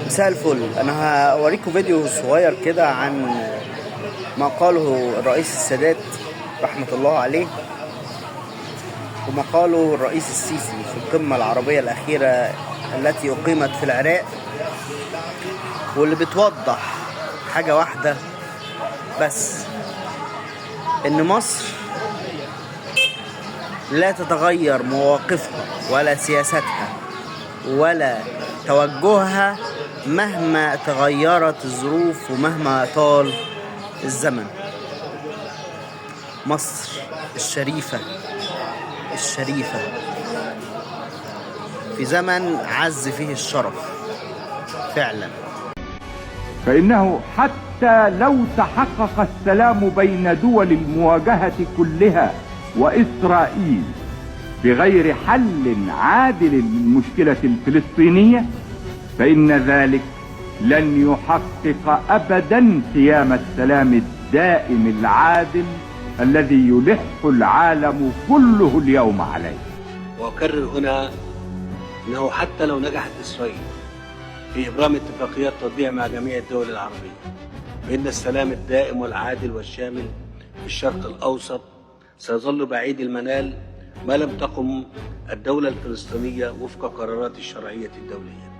مساء الفل. انا هوريكم فيديو صغير كده عن ما قاله الرئيس السادات رحمة الله عليه وما قاله الرئيس السيسي في القمة العربية الأخيرة التي أقيمت في العراق، واللي بتوضح حاجة واحدة بس، إن مصر لا تتغير مواقفها ولا سياستها ولا توجهها مهما تغيرت الظروف ومهما طال الزمن. مصر الشريفة في زمن عز فيه الشرف فعلا. فإنه حتى لو تحقق السلام بين دول المواجهة كلها وإسرائيل بغير حل عادل للمشكلة الفلسطينية، فإن ذلك لن يحقق أبدا قيام السلام الدائم العادل الذي يلح العالم كله اليوم عليه. وأكرر هنا أنه حتى لو نجحت إسرائيل في إبرام اتفاقيات تطبيع مع جميع الدول العربية، فإن السلام الدائم والعادل والشامل في الشرق الأوسط سيظل بعيد المنال ما لم تقم الدولة الفلسطينية وفق قرارات الشرعية الدولية.